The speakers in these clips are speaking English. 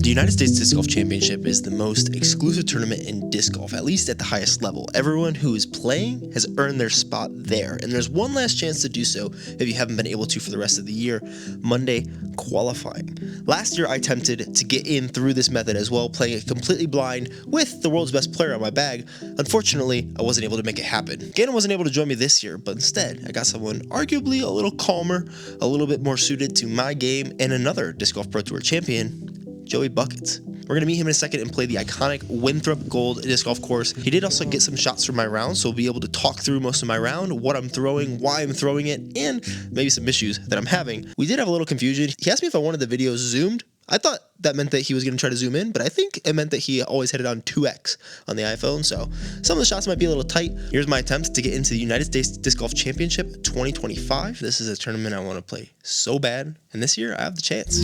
The United States Disc Golf Championship is the most exclusive tournament in disc golf, at least at the highest level. Everyone who is playing has earned their spot there, and there's one last chance to do so if you haven't been able to for the rest of the year: Monday qualifying. Last year I attempted to get in through this method as well, playing it completely blind with the world's best player on my bag. Unfortunately, I wasn't able to make it happen. Gannon wasn't able to join me this year, but instead I got someone arguably a little calmer, a little bit more suited to my game, and another Disc Golf Pro Tour champion, Joey Buckets. We're going to meet him in a second and play the iconic Winthrop Gold disc golf course. He did also get some shots from my round, so we'll be able to talk through most of my round, what I'm throwing, why I'm throwing it, and maybe some issues that I'm having. We did have a little confusion. He asked me if I wanted the videos zoomed. I thought that meant that he was going to try to zoom in, but I think it meant that he always had it on 2x on the iPhone, so some of the shots might be a little tight. Here's my attempt to get into the United States Disc Golf Championship 2025. This is a tournament I want to play so bad, and this year I have the chance.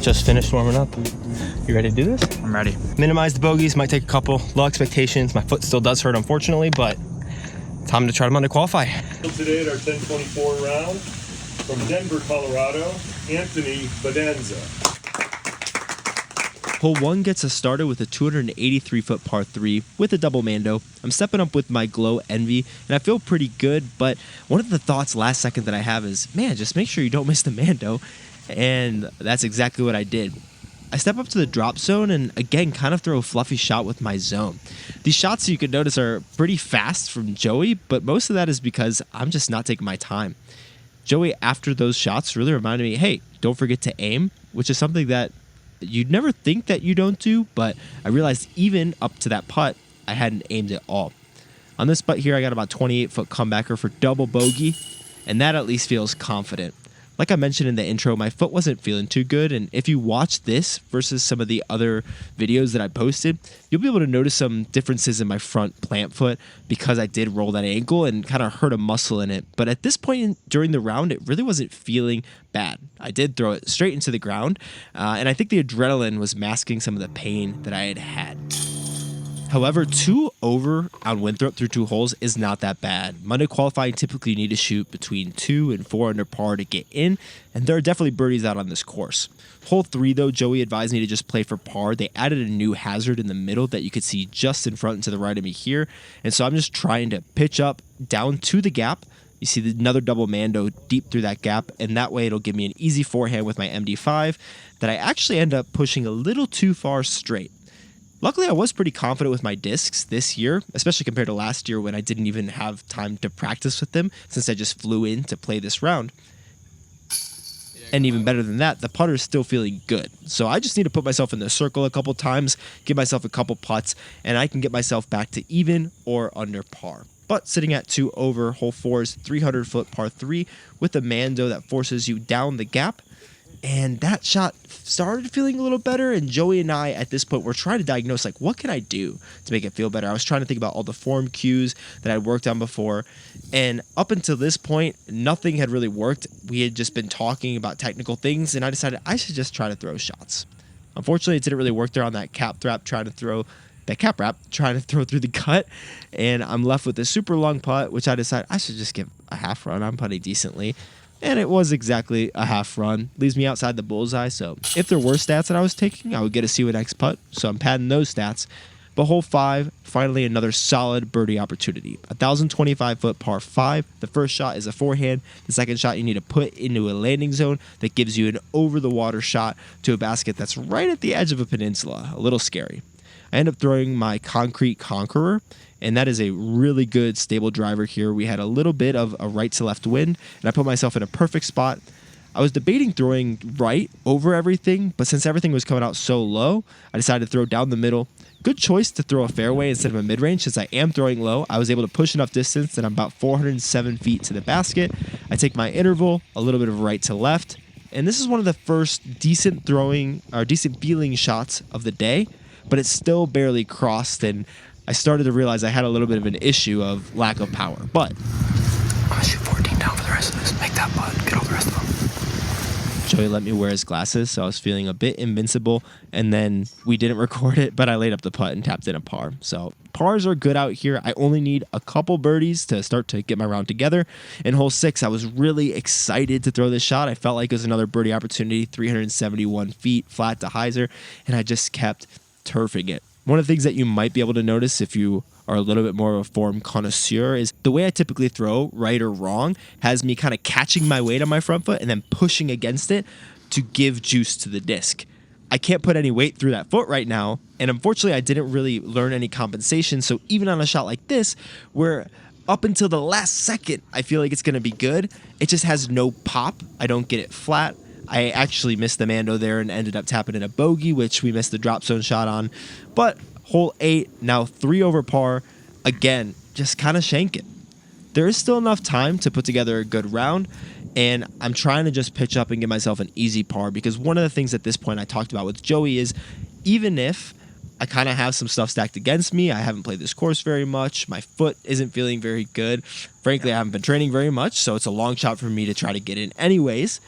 Just finished warming up. You ready to do this? I'm ready. Minimize the bogeys, might take a couple. Low expectations. My foot still does hurt, unfortunately, but time to try to Monday qualify. Today at our 1024 round, from Denver, Colorado, Anthony Badenza. Hole 1 gets us started with a 283-foot par 3 with a double mando. I'm stepping up with my Glow Envy, and I feel pretty good, but one of the thoughts last second that I have is, man, just make sure you don't miss the mando. And that's exactly what I did. I step up to the drop zone and again kind of throw a fluffy shot with my zone. These shots, you can notice, are pretty fast from Joey, but most of that is because I'm just not taking my time. Joey, after those shots, really reminded me, hey, don't forget to aim, which is something that you'd never think that you don't do, but I realized even up to that putt, I hadn't aimed at all. On this putt here, I got about 28-foot comebacker for double bogey, and that at least feels confident. Like I mentioned in the intro, my foot wasn't feeling too good, and if you watch this versus some of the other videos that I posted, you'll be able to notice some differences in my front plant foot because I did roll that ankle and kind of hurt a muscle in it. But at this point during the round, it really wasn't feeling bad. I did throw it straight into the ground, and I think the adrenaline was masking some of the pain that I had had. However, 2 over on Winthrop through 2 holes is not that bad. Monday qualifying, typically you need to shoot between 2 and 4 under par to get in, and there are definitely birdies out on this course. Hole 3, though, Joey advised me to just play for par. They added a new hazard in the middle that you could see just in front and to the right of me here, and so I'm just trying to pitch up down to the gap. You see another double mando deep through that gap, and that way it'll give me an easy forehand with my MD5 that I actually end up pushing a little too far straight. Luckily, I was pretty confident with my discs this year, especially compared to last year when I didn't even have time to practice with them since I just flew in to play this round. And even better than that, the putter is still feeling good. So I just need to put myself in the circle a couple times, give myself a couple putts, and I can get myself back to even or under par. But sitting at 2 over, hole 4's 300-foot par 3 with a mando that forces you down the gap. And that shot started feeling a little better, and Joey and I at this point were trying to diagnose, like, what can I do to make it feel better? I was trying to think about all the form cues that I'd worked on before, and up until this point, nothing had really worked. We had just been talking about technical things, and I decided I should just try to throw shots. Unfortunately, it didn't really work there on that cap wrap, trying to throw through the cut, and I'm left with a super long putt, which I decided I should just give a half run. I'm putting decently. And it was exactly a half run. Leaves me outside the bullseye, so if there were stats that I was taking, I would get a C1X putt, so I'm padding those stats. But hole 5, finally another solid birdie opportunity. 1,025-foot par 5. The first shot is a forehand. The second shot you need to put into a landing zone that gives you an over-the-water shot to a basket that's right at the edge of a peninsula. A little scary. I end up throwing my Concrete Conqueror, and that is a really good stable driver here. We had a little bit of a right to left wind, and I put myself in a perfect spot. I was debating throwing right over everything, but since everything was coming out so low, I decided to throw down the middle. Good choice to throw a fairway instead of a mid-range. Since I am throwing low, I was able to push enough distance that I'm about 407 feet to the basket. I take my interval, a little bit of right to left, and this is one of the first decent feeling shots of the day, but it still barely crossed, and I started to realize I had a little bit of an issue of lack of power. But I'm gonna shoot 14 down for the rest of this. Make that putt. Get all the rest of them. Joey let me wear his glasses, so I was feeling a bit invincible, and then we didn't record it, but I laid up the putt and tapped in a par. So pars are good out here. I only need a couple birdies to start to get my round together. In hole 6, I was really excited to throw this shot. I felt like it was another birdie opportunity, 371 feet, flat to hyzer, and I just kept turfing it. One of the things that you might be able to notice if you are a little bit more of a form connoisseur is the way I typically throw, right or wrong, has me kind of catching my weight on my front foot and then pushing against it to give juice to the disc. I can't put any weight through that foot right now, and unfortunately I didn't really learn any compensation, so even on a shot like this, where up until the last second I feel like it's going to be good, it just has no pop. I don't get it flat. I actually missed the Mando there and ended up tapping in a bogey, which we missed the drop zone shot on. But hole 8, now 3 over par, again, just kind of shank it. There is still enough time to put together a good round, and I'm trying to just pitch up and give myself an easy par, because one of the things at this point I talked about with Joey is even if I kind of have some stuff stacked against me, I haven't played this course very much, my foot isn't feeling very good, frankly I haven't been training very much, so it's a long shot for me to try to get in anyways.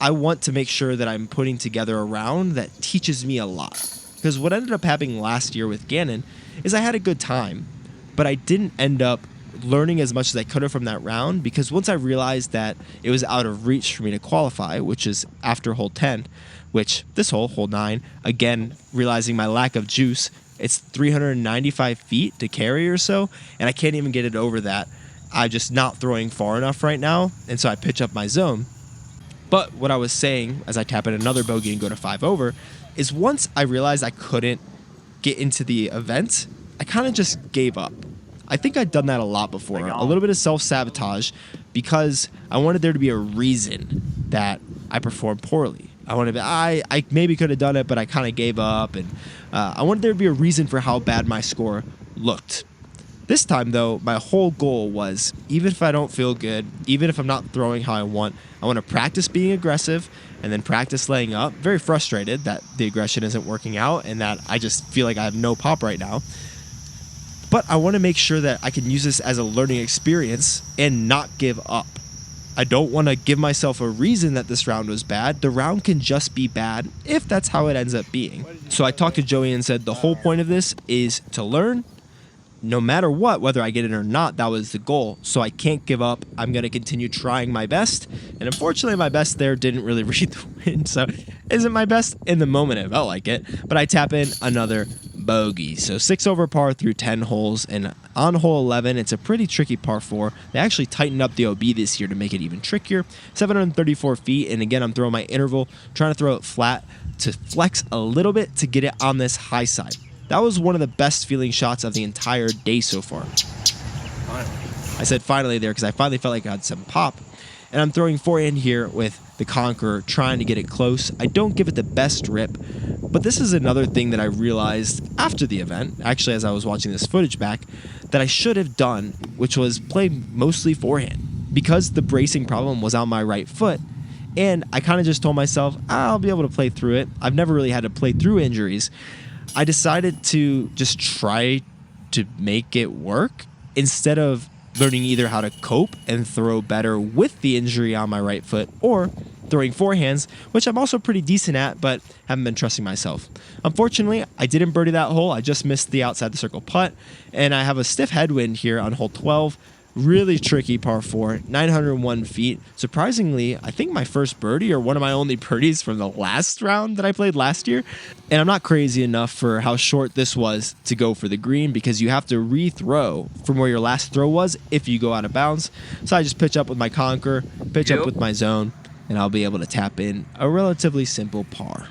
I want to make sure that I'm putting together a round that teaches me a lot. Because what ended up happening last year with Gannon is I had a good time, but I didn't end up learning as much as I could have from that round, because once I realized that it was out of reach for me to qualify, which is after hole 10, which this hole 9, again, realizing my lack of juice, it's 395 feet to carry or so, and I can't even get it over that. I'm just not throwing far enough right now, and so I pitch up my zone. But what I was saying, as I tap in another bogey and go to 5 over, is once I realized I couldn't get into the event, I kind of just gave up. I think I'd done that a lot before, a little bit of self-sabotage, because I wanted there to be a reason that I performed poorly. I wanted to be, I maybe could have done it, but I kind of gave up, and I wanted there to be a reason for how bad my score looked. This time, though, my whole goal was, even if I don't feel good, even if I'm not throwing how I want to practice being aggressive and then practice laying up. Very frustrated that the aggression isn't working out and that I just feel like I have no pop right now. But I want to make sure that I can use this as a learning experience and not give up. I don't want to give myself a reason that this round was bad. The round can just be bad if that's how it ends up being. So I talked to Joey and said the whole point of this is to learn. No matter what, whether I get it or not, that was the goal. So I can't give up. I'm going to continue trying my best. And unfortunately, my best there didn't really read the wind. So isn't my best in the moment. It felt like it. But I tap in another bogey. So 6 over par through 10 holes. And on hole 11, it's a pretty tricky par 4. They actually tightened up the OB this year to make it even trickier. 734 feet. And again, I'm throwing my interval, trying to throw it flat to flex a little bit to get it on this high side. That was one of the best feeling shots of the entire day so far. Finally. I said finally there because I finally felt like I had some pop. And I'm throwing forehand here with the Conqueror, trying to get it close. I don't give it the best rip, but this is another thing that I realized after the event, actually as I was watching this footage back, that I should have done, which was play mostly forehand. Because the bracing problem was on my right foot, and I kind of just told myself, I'll be able to play through it. I've never really had to play through injuries. I decided to just try to make it work instead of learning either how to cope and throw better with the injury on my right foot or throwing forehands, which I'm also pretty decent at, but haven't been trusting myself. Unfortunately, I didn't birdie that hole. I just missed the outside the circle putt, and I have a stiff headwind here on hole 12. Really tricky par 4, 901 feet. Surprisingly, I think my first birdie or one of my only birdies from the last round that I played last year. And I'm not crazy enough for how short this was to go for the green because you have to rethrow from where your last throw was if you go out of bounds. So I just pitch up with my Conqueror, pitch up with my zone, and I'll be able to tap in a relatively simple par.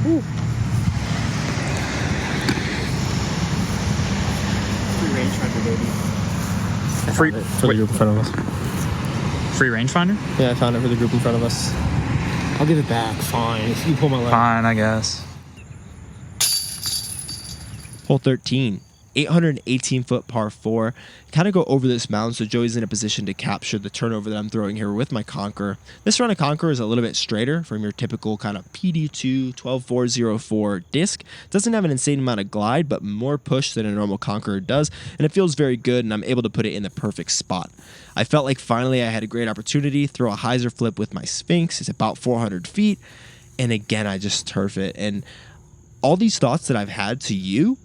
Ooh. Rangefinder, baby. Free for the group in front of us. Free rangefinder? Yeah, I found it for the group in front of us. I'll give it back. Fine. If you pull my leg. Fine, I guess. Hole 13. 818 foot par 4. Kind of go over this mound so Joey's in a position to capture the turnover that I'm throwing here with my Conqueror. This round of Conqueror is a little bit straighter from your typical kind of PD2 12404 disc. Doesn't have an insane amount of glide, but more push than a normal Conqueror does, and it feels very good, and I'm able to put it in the perfect spot. I felt like finally I had a great opportunity, throw a hyzer flip with my Sphinx. It's about 400 feet, and again I just turf it. And all these thoughts that I've had to you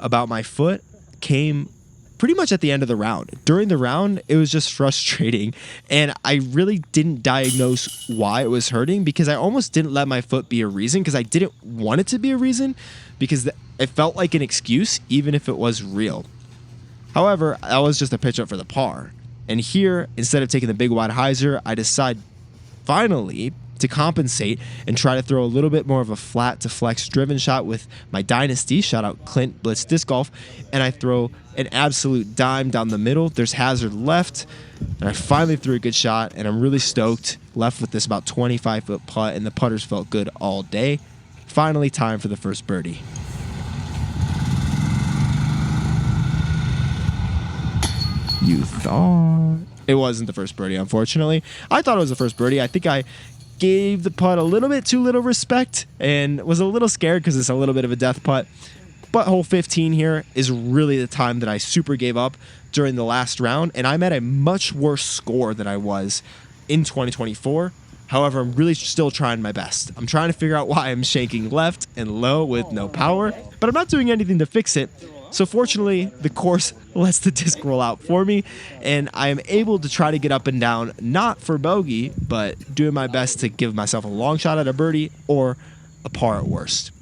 about my foot came pretty much at the end of the round. During the round, it was just frustrating, and I really didn't diagnose why it was hurting because I almost didn't let my foot be a reason because I didn't want it to be a reason because it felt like an excuse even if it was real. However, that was just a pitch up for the par. And here, instead of taking the big wide hyzer, I decide finally to compensate and try to throw a little bit more of a flat to flex driven shot with my Dynasty. Shout out Clint Blitz Disc Golf. And I throw an absolute dime down the middle. There's hazard left. And I finally threw a good shot, and I'm really stoked. Left with this about 25-foot putt, and the putters felt good all day. Finally, time for the first birdie. You thought it wasn't the first birdie, unfortunately. I thought it was the first birdie. I think I gave the putt a little bit too little respect and was a little scared because it's a little bit of a death putt. But hole 15 here is really the time that I super gave up during the last round, and I'm at a much worse score than I was in 2024. However, I'm really still trying my best. I'm trying to figure out why I'm shanking left and low with no power, but I'm not doing anything to fix it. So fortunately, the course lets the disc roll out for me, and I am able to try to get up and down, not for bogey, but doing my best to give myself a long shot at a birdie or a par at worst.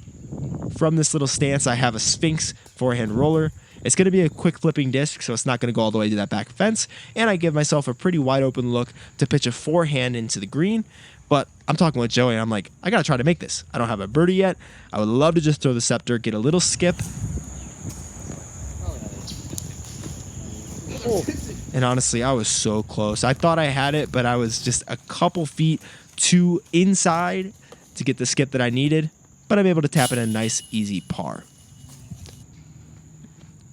From this little stance, I have a Sphinx forehand roller. It's going to be a quick flipping disc, so it's not going to go all the way to that back fence, and I give myself a pretty wide open look to pitch a forehand into the green. But I'm talking with Joey, and I'm like, I got to try to make this. I don't have a birdie yet. I would love to just throw the scepter, get a little skip. And honestly, I was so close. I thought I had it, but I was just a couple feet too inside to get the skip that I needed. But I'm able to tap in a nice, easy par.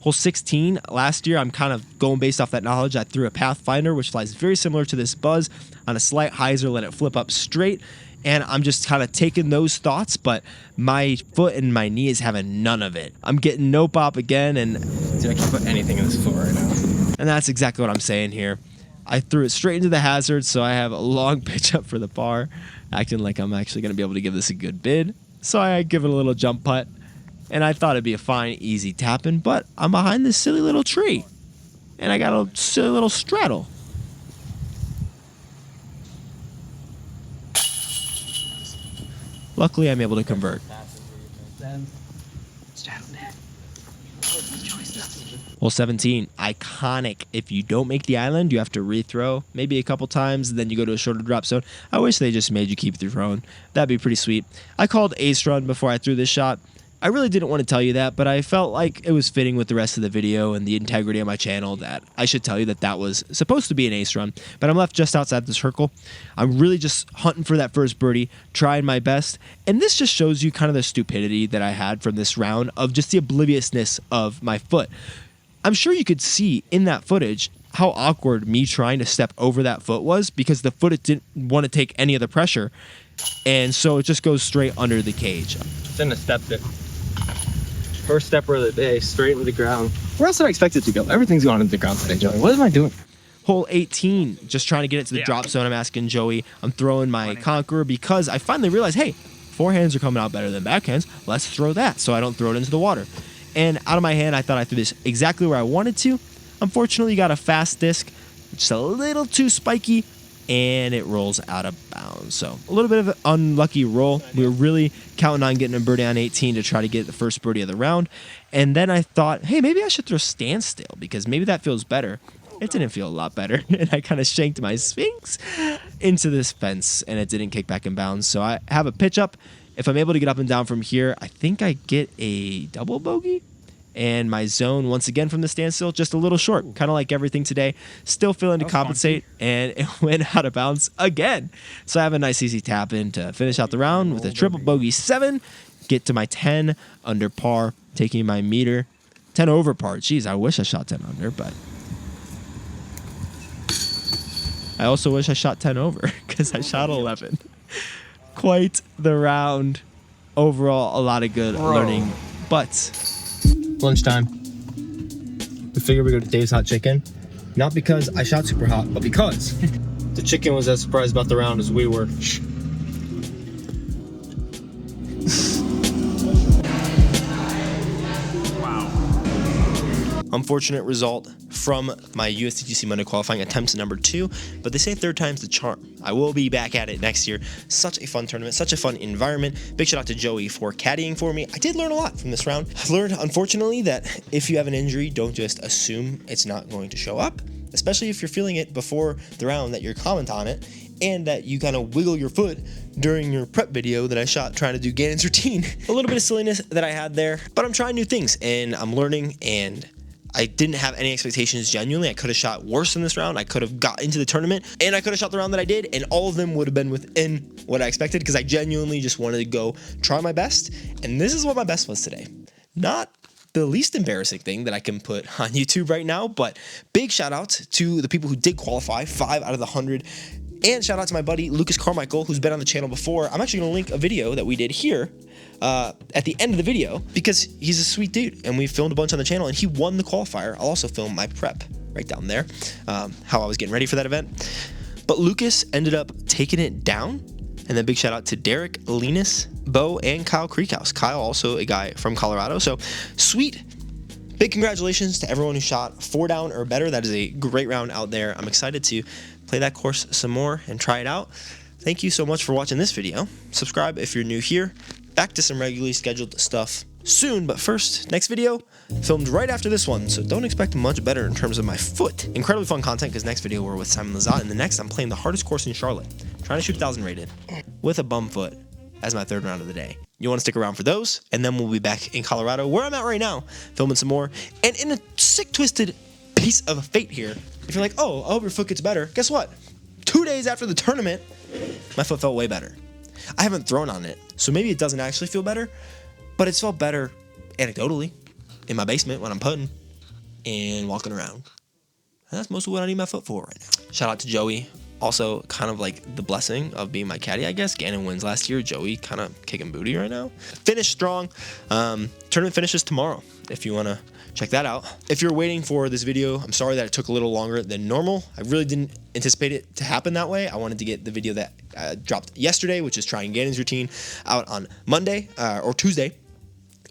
Hole 16, last year, I'm kind of going based off that knowledge. I threw a Pathfinder, which flies very similar to this Buzz, on a slight hyzer, let it flip up straight. And I'm just kind of taking those thoughts, but my foot and my knee is having none of it. I'm getting no pop again, and dude, I can't put anything in this foot right now. And that's exactly what I'm saying here. I threw it straight into the hazard, so I have a long pitch up for the par, acting like I'm actually going to be able to give this a good bid. So I give it a little jump putt, and I thought it'd be a fine, easy tap-in, but I'm behind this silly little tree, and I got a silly little straddle. Luckily, I'm able to convert. Hole 17, iconic. If you don't make the island, you have to rethrow maybe a couple times, then you go to a shorter drop zone. I wish they just made you keep throwing. That'd be pretty sweet. I called ace run before I threw this shot. I really didn't want to tell you that, but I felt like it was fitting with the rest of the video and the integrity of my channel that I should tell you that that was supposed to be an ace run, but I'm left just outside the circle. I'm really just hunting for that first birdie, trying my best, and this just shows you kind of the stupidity that I had from this round of just the obliviousness of my foot. I'm sure you could see in that footage how awkward me trying to step over that foot was because the foot didn't want to take any of the pressure, and so it just goes straight under the cage. It's in the step dip. First stepper of the day, straight into the ground. Where else did I expect it to go? Everything's going into the ground today, Joey. What am I doing? Hole 18, just trying to get it to the drop zone. I'm asking Joey. I'm throwing my Conqueror because I finally realized, hey, forehands are coming out better than backhands. Let's throw that so I don't throw it into the water. And out of my hand, I thought I threw this exactly where I wanted to. Unfortunately, got a fast disc, just a little too spiky, and it rolls out of bounds. So a little bit of an unlucky roll. We were really counting on getting a birdie on 18 to try to get the first birdie of the round. And then I thought, hey, maybe I should throw standstill because maybe that feels better. It didn't feel a lot better. And I kind of shanked my Sphinx into this fence, and it didn't kick back in bounds. So I have a pitch up. If I'm able to get up and down from here, I think I get a double bogey. And my zone, once again from the standstill, just a little short, kind of like everything today. Still feeling to compensate, and it went out of bounds again. So I have a nice easy tap in to finish out the round with a triple bogey 7, get to my 10 under par, taking my meter 10 over par. Jeez, I wish I shot 10 under, but I also wish I shot 10 over because I shot 11. Quite the round. Overall, a lot of good learning, but Lunchtime. We figured we'd go to Dave's Hot Chicken. Not because I shot super hot, but because the chicken was as surprised about the round as we were. unfortunate result from my USDGC Monday qualifying attempt number 2, but they say third time's the charm. I will be back at it next year. Such a fun tournament, such a fun environment. Big shout out to Joey for caddying for me. I did learn a lot from this round. I learned, unfortunately, that if you have an injury, don't just assume it's not going to show up, especially if you're feeling it before the round that you're comment on it, and that you kind of wiggle your foot during your prep video that I shot trying to do Gannon's routine. A little bit of silliness that I had there, but I'm trying new things and I'm learning, and I didn't have any expectations genuinely. I could have shot worse in this round. I could have got into the tournament and I could have shot the round that I did, and all of them would have been within what I expected because I genuinely just wanted to go try my best. And this is what my best was today. Not the least embarrassing thing that I can put on YouTube right now, but big shout out to the people who did qualify, 5 out of the 100. And shout out to my buddy Lucas Carmichael, who's been on the channel before. I'm actually going to link a video that we did here at the end of the video because he's a sweet dude and we filmed a bunch on the channel and he won the qualifier. I'll also film my prep right down there, how I was getting ready for that event. But Lucas ended up taking it down. And then big shout out to Derek, Linus, Bo, and Kyle Creekhouse. Kyle, also a guy from Colorado. So sweet. Big congratulations to everyone who shot 4 down or better. That is a great round out there. I'm excited to play that course some more and try it out. Thank you so much for watching this video. Subscribe if you're new here. Back to some regularly scheduled stuff soon, but first, next video filmed right after this one, so don't expect much better in terms of my foot. Incredibly fun content because next video we're with Simon Lazat, and the next I'm playing the hardest course in Charlotte, trying to shoot 1,000 rated with a bum foot as my 3rd round of the day. You want to stick around for those, and then we'll be back in Colorado, where I'm at right now, filming some more. And in a sick, twisted piece of fate here, if you're like, oh, I hope your foot gets better, guess what? 2 days after the tournament, my foot felt way better. I haven't thrown on it, so maybe it doesn't actually feel better, but it's felt better anecdotally in my basement when I'm putting and walking around. And that's mostly what I need my foot for right now. Shout out to Joey. Also, kind of like the blessing of being my caddy, I guess. Gannon wins last year. Joey kind of kicking booty right now. Finished strong. Tournament finishes tomorrow if you want to check that out. If you're waiting for this video, I'm sorry that it took a little longer than normal. I really didn't anticipate it to happen that way. I wanted to get the video that dropped yesterday, which is trying Gannon's routine, out on Monday or Tuesday.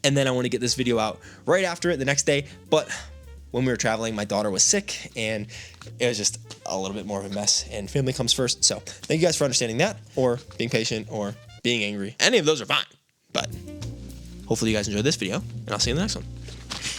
And then I want to get this video out right after it the next day. But when we were traveling, my daughter was sick and it was just a little bit more of a mess, and family comes first. So thank you guys for understanding that, or being patient, or being angry. Any of those are fine, but hopefully you guys enjoyed this video, and I'll see you in the next one.